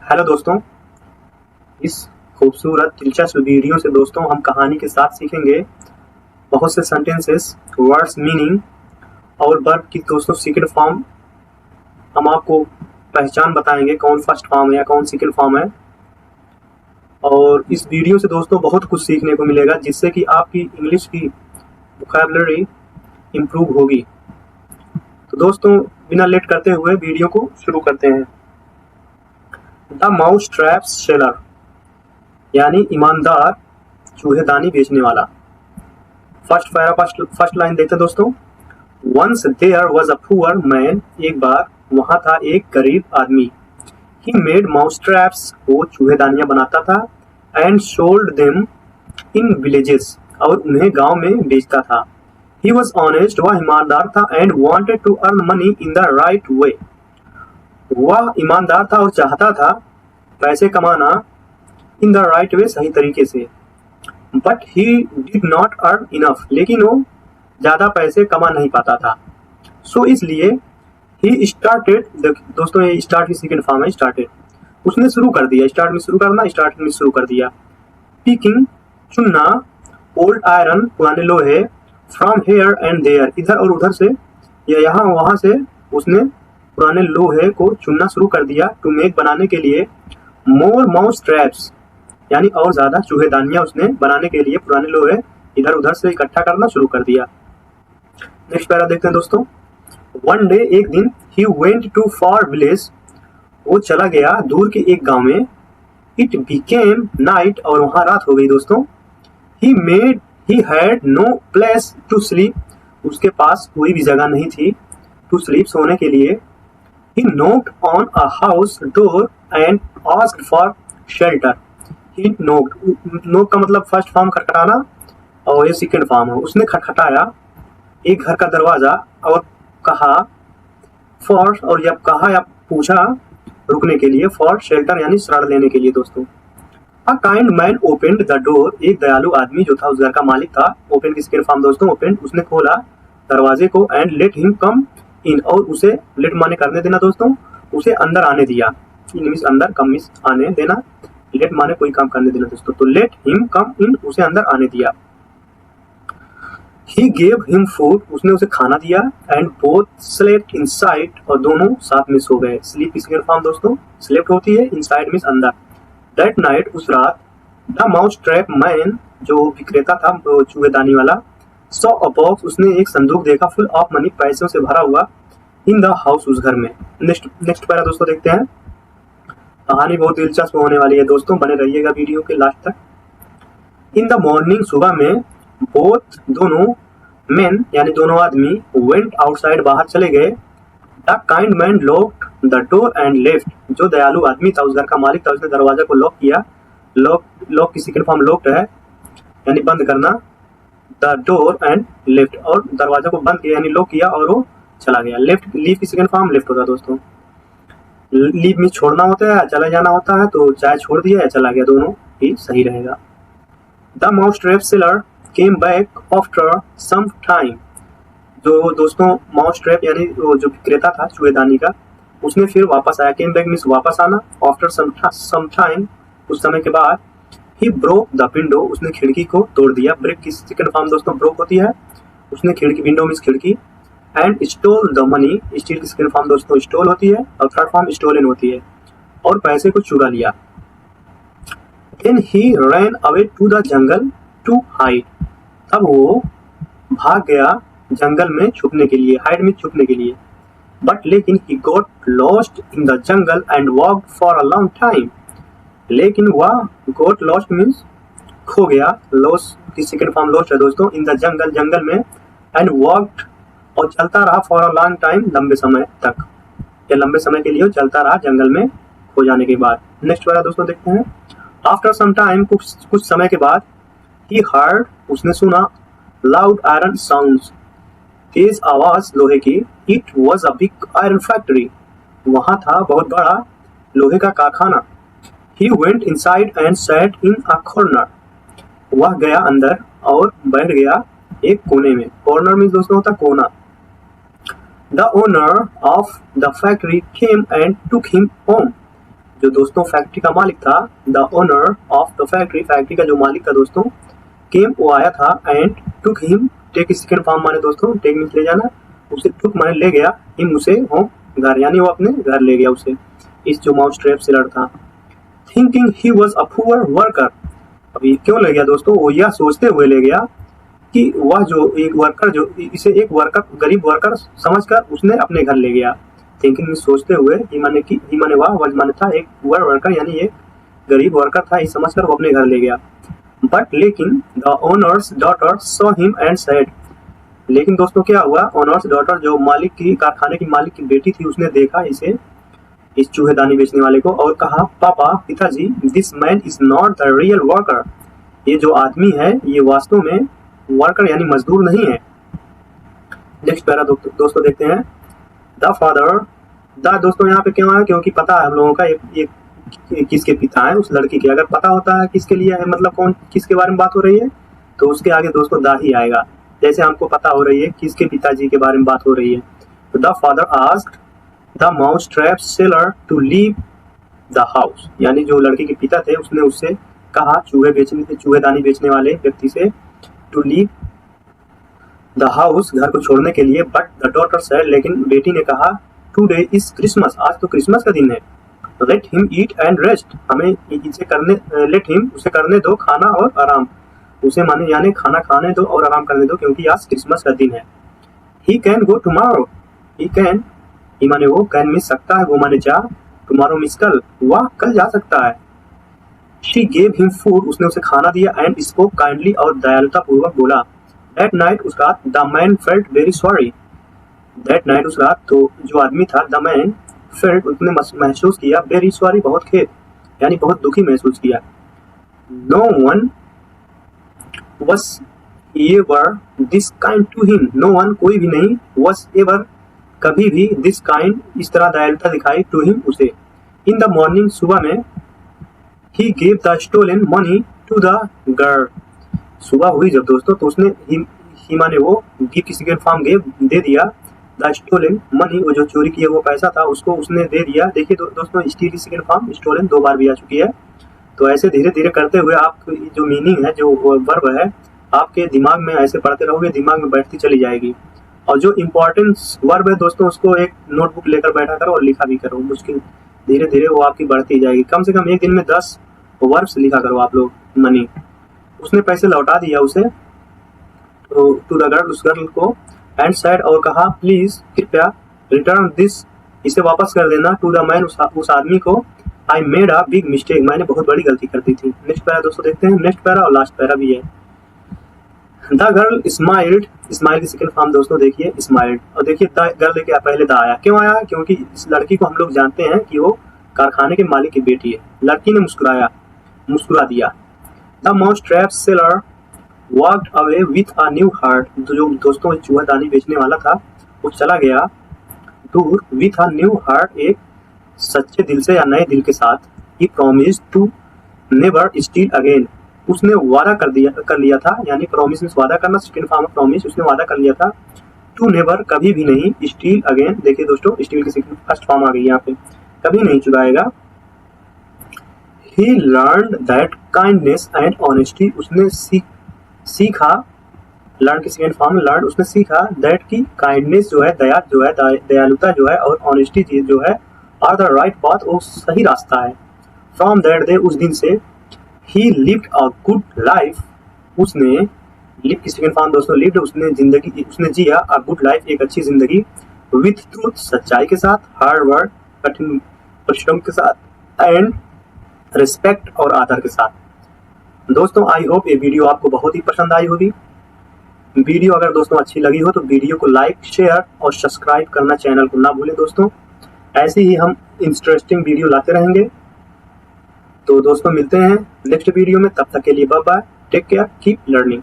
Hello दोस्तों, इस खूबसूरत दिलचस्प वीडियो से दोस्तों हम कहानी के साथ सीखेंगे बहुत से सेंटेंसेस, वर्ड्स, मीनिंग और वर्ब की दोस्तों सेकंड फॉर्म। हम आपको पहचान बताएंगे कौन फर्स्ट फॉर्म है या कौन सेकंड फॉर्म है। और इस वीडियो से दोस्तों बहुत कुछ सीखने को मिलेगा जिससे कि आपकी इंग्लिश की वोकैबुलरी इम्प्रूव होगी। तो दोस्तों बिना लेट करते हुए वीडियो को शुरू करते हैं। द माउस ट्रैप सेलर यानी ईमानदार चूहेदानी बेचने वाला। फर्स्ट लाइन देखते हैं दोस्तों। Once there was a poor man, एक बार वहां था एक गरीब आदमी। ही मेड माउस ट्रैप्स, वो चूहेदानियां बनाता था। And sold them in villages, और उन्हें गांव में बेचता था। ही वॉज ऑनेस्ट, वह ईमानदार था। And wanted to earn money in the right way, वह ईमानदार था और चाहता था पैसे कमाना इन द राइट वे, सही तरीके से। But he did not earn enough, लेकिन वो ज्यादा पैसे कमा नहीं पाता था। सो इसलिए ही स्टार्टेड, दोस्तों ये स्टार्ट की सेकंड फॉर्म है स्टार्टेड। उसने शुरू कर दिया, स्टार्ट में शुरू करना, स्टार्ट में शुरू कर दिया। पिकिंग चुनना, ओल्ड आयरन पुराने लोहे, फ्रॉम हेयर एंड देयर इधर और उधर से या यहाँ वहां से उसने पुराने लोहे को चुनना शुरू कर दिया। टू मेक बनाने के लिए, मोर माउस ट्रैप्स यानी और ज्यादा चूहेदानियां उसने बनाने के लिए पुराने लोहे इधर उधर से इकट्ठा करना शुरू कर दिया। नेक्स्ट पैरा देखते हैं दोस्तों। वन डे, एक दिन, he went to far village, वो चला गया दूर के एक गांव में। इट बिकेम नाइट, और वहां रात हो गई दोस्तों। He had no place to sleep, उसके पास कोई भी जगह नहीं थी टू स्लीप, सोने के लिए। He knocked on a house door and asked for shelter. He knock का मतलब फर्स्ट फॉर्म खटखटाना और ये सेकंड फॉर्म है। उसने खटखटाया एक घर का दरवाजा और कहा फॉर, और जब कहा या पूछा रुकने के लिए, फॉर शेल्टर यानी शरण लेने के लिए दोस्तों। A kind man opened the door, एक दयालु आदमी जो था उस घर का मालिक था। ओपन की सेकंड फॉर्म दोस्तों ओपन, उसने खोला दरवाजे को। एंड लेट हिम कम इन, और उसे लेट माने करने देना दोस्तों, उसे अंदर आने दिया। इन मींस अंदर, कम मींस आने देना, लेट माने कोई काम करने देना दोस्तों। तो लेट हिम कम इन, उसे अंदर आने दिया। ही गेव हिम फूड, उसने उसे खाना दिया। एंड बोथ स्लेप्ट इनसाइड, और दोनों साथ में सो गए। स्लीप की सेकंड फॉर्म दोस्तों स्लेप्ट होती है, इनसाइड मींस अंदर। दैट नाइट, उस रात, द माउस ट्रैप मैन, जो विक्रेता था चूहेदानी वाला, सॉ अ बॉक्स, उसने एक संदूक देखा, फुल ऑफ मनी, पैसों से भरा हुआ, इन द हाउस, उस घर में। नेक्स्ट पैरा दोस्तों देखते हैं। कहानी बहुत दिलचस्प होने वाली है दोस्तों, बने रहिएगा वीडियो के लास्ट तक। इन द मॉर्निंग, सुबह में, बोथ, दोनों, मेन यानी दोनों आदमी, वेंट आउटसाइड, बाहर चले गए। The kind man locked the door and left, जो दयालु आदमी था उस घर का मालिक था, उसने दरवाजा को लॉक किया। लॉक की सेकंड फॉर्म लॉक्ड है यानी बंद करना। द डोर एंड लेफ्ट, और दरवाजा को बंद किया यानी लॉक किया और वो चला गया। लेफ्ट, लीव की सेकंड फॉर्म लेफ्ट होता है दोस्तों। लीव में छोड़ना होता है, चला जाना होता है, तो चाहे छोड़ दिया या चला गया, दोनों ही सही रहेगा। The mouse trap seller came back after some time, जो दोस्तों माउस ट्रैप यानी वो जो विक्रेता था चूहेदानी का, उसने फिर वापस आया। केम बैक मींस वापस आना, आफ्टर सम टाइम, कुछ समय के बाद। ही ब्रोक द विंडो, उसने खिड़की को तोड़ दिया। ब्रेक की सेकंड फॉर्म दोस्तों ब्रोक होती है, उसने खिड़की, विंडो मींस खिड़की। And stole the money, steel की सेकंड फॉर्म दोस्तों स्टोल होती है, और थर्ड फॉर्म स्टोलन होती है, और पैसे को चुरा लिया। Then he ran away to the jungle to hide, तब वो भाग गया जंगल में छुपने के लिए, हाइड में छुपने के लिए। बट लेकिन he got lost in the jungle and walked for a long time, लेकिन वह गॉट लॉस्ट मीन्स खो गया। लॉस्ट की सेकंड फॉर्म लॉस्ट है दोस्तों, इन द जंगल, जंगल में। एंड वॉक्ड, और चलता रहा, फॉर अ लॉन्ग टाइम, लंबे समय तक, या लंबे समय के लिए चलता रहा जंगल में खो जाने के बाद। नेक्स्ट वाला दोस्तों देखते हैं। आफ्टर सम टाइम, कुछ समय के बाद, ही हर्ड, उसने सुना, लाउड आयरन साउंड्स, तेज आवाज लोहे की। It was a big iron factory, वहां था बहुत बड़ा लोहे का कारखाना। He went inside and sat in a corner, वह गया अंदर और बैठ गया एक कोने में। कॉर्नर में दोस्तों होता कोना। The owner of the factory came and took him home, जो दोस्तों फैक्ट्री का मालिक था, the owner of the factory, factory का जो मालिक था दोस्तों, केम वो आया था, and took him, take second form माने दोस्तों टेक मींस ले जाना, उसे टुक माने ले गया, हिम उसे होम घर, यानी वो अपने घर ले गया उसे, इस जो माउस ट्रैप सेलर था। Thinking he was a poor worker, अभी क्यों ले गया दोस्तों, वो यह सोचते हुए ले गया कि वह जो एक वर्कर, जो इसे एक वर्कर, गरीब वर्कर समझकर उसने अपने घर ले गया। थिंकिंग में सोचते हुए, ही माने वह, वज माने था, एक पुअर वर्कर यानी एक गरीब वर्कर था, ये समझकर वो अपने घर ले गया। बट लेकिन the owners daughter saw him and said, लेकिन दोस्तों क्या हुआ, ओनर्स डॉटर जो मालिक की, कारखाने की मालिक की बेटी थी, उसने देखा इसे, इस चूहेदानी बेचने वाले को, और कहा, पापा, पिताजी, this man is not the real worker, ये जो आदमी है ये वास्तव में वर्कर यानी मजदूर नहीं है। नेक्स्ट पैरा दोस्तों देखते हैं। द फादर, द दोस्तों यहाँ पे क्यों आया, क्योंकि पता है हम लोगों का ये किसके पिता है, उस लड़की के। अगर पता होता है किसके लिए है, मतलब कौन किसके बारे में बात हो रही है, तो उसके आगे दोस्तों द ही आएगा। जैसे हमको पता हो रही है किसके पिताजी के बारे में बात हो रही है, तो the father asked the mouse trap seller to leave the house, यानी जो लड़की के पिता थे उसने उससे कहा, चूहेदानी बेचने वाले व्यक्ति से, टू लीव द हाउस, घर को छोड़ने के लिए। बट द डॉटर सेड, लेकिन बेटी ने कहा, टुडे इज क्रिसमस, आज तो क्रिसमस का दिन है, let him eat and rest, हमें इसे करने, लेट हिम, उसे करने दो खाना और आराम, उसे माने यानी खाना खाने दो और आराम करने दो, क्योंकि आज क्रिसमस का दिन है। He can go tomorrow, he can, he माने वो, कैन मिस सकता है, वो माने जा, टुमारो मिस कल, वह कल जा सकता है। शी गेव हिम फूड, उसने उसे खाना दिया, एंड स्पोक काइंडली, और दयालुता पूर्वक बोला। दैट नाइट, उस रात, the man felt very sorry, that night, उस रात, तो जो आदमी था, द मैन फेल्ट, उसने महसूस किया, वेरी सॉरी, बहुत खेद, यानी बहुत दुखी महसूस किया। No one was ever this kind to him, no one, कोई भी नहीं, was ever, कभी भी, this kind, इस तरह दयालुता दिखाई, to him, उसे। in the morning, सुबह में, he gave the stolen money to the girl, सुबह हुई जब दोस्तों, तो उसने ही माने वो, गिव की सेकंड फॉर्म गेव, दे दिया, द स्टोलन मनी, वो जो चोरी किया वो पैसा था उसको उसने दे दिया। देखिए दोस्तों, स्टील की सेकंड फॉर्म स्टोलन 2 बार भी आ चुकी है, तो ऐसे धीरे धीरे करते हुए आप जो मीनिंग है, जो वर्ब है, आपके दिमाग में ऐसे पढ़ते रहोगे, दिमाग में बैठती चली जाएगी। और जो इम्पोर्टेंस वर्ब है दोस्तों, उसको एक नोटबुक लेकर बैठा करो और लिखा भी करो, मुश्किल धीरे धीरे वो आपकी बढ़ती जाएगी। कम से कम एक दिन में 10 वर्ब्स लिखा करो आप लोग। मनी, उसने पैसे लौटा दिया उसे, तो टू द गर्ल, उस गर्ल को, एंड सेड, और कहा, प्लीज, कृपया, रिटर्न दिस, इसे वापस कर देना, टू द मैन, उस आदमी को, I made a big mistake, मैंने बहुत बड़ी गलती कर दी थी। नेक्स्ट पैरा दोस्तों देखते हैं, नेक्स्ट पैरा और लास्ट पैरा भी है। द गर्ल स्माइल्ड, स्माइल की सेकंड फॉर्म दोस्तों देखिए, स्माइल्ड, और देखिए द गर्ल लेके पहले द आया, क्यों आया, क्योंकि इस लड़की को हम लोग जानते हैं कि वो कारखाने के मालिक की बेटी है। लड़की ने मुस्कुरा दिया। The mouse trap seller walked away with a new heart, तो जो दोस्तों चूहेदानी बेचने वाला था वो चला गया दूर, विथ अ न्यू हार्ट, एक सच्चे दिल से या नए दिल के साथ। He promised to never steal again, उसने वादा कर लिया था, यानी प्रॉमिस में वादा करना, सेकंड फॉर्म ऑफ प्रॉमिस, उसने वादा कर लिया था, टू नेवर, कभी भी नहीं, स्टील अगेन, देखिए दोस्तों स्टील की सेकंड फर्स्ट फॉर्म आ गई यहाँ पे, कभी नहीं चुराएगा। He learned that kindness and honesty, उसने सीखा, लर्न की सेकंड फॉर्म लर्न, उसने सीखा, दैट की काइंडनेस जो है, दया जो है, दयालुता जो है, और ऑनेस्टी जो है, आर द राइट पाथ, वो सही रास्ता है। फ्रॉम दैट डे, उस दिन से, ही लिव्ड अ गुड लाइफ, उसने, लिव की सेकंड फॉर्म दोस्तों लिव्ड, उसने जिया, अ गुड लाइफ, एक अच्छी जिंदगी, विथ ट्रूथ, सच्चाई के साथ, हार्ड वर्क, कठिन परिश्रम के साथ, एंड रिस्पेक्ट, और आदर के साथ। दोस्तों आई होप ये वीडियो आपको बहुत ही पसंद आई होगी। वीडियो अगर दोस्तों अच्छी लगी हो तो वीडियो को लाइक, शेयर और सब्सक्राइब करना चैनल को ना भूलें दोस्तों। ऐसे ही हम इंटरेस्टिंग वीडियो लाते रहेंगे। तो दोस्तों मिलते हैं नेक्स्ट वीडियो में, तब तक के लिए bye bye, take care, keep learning.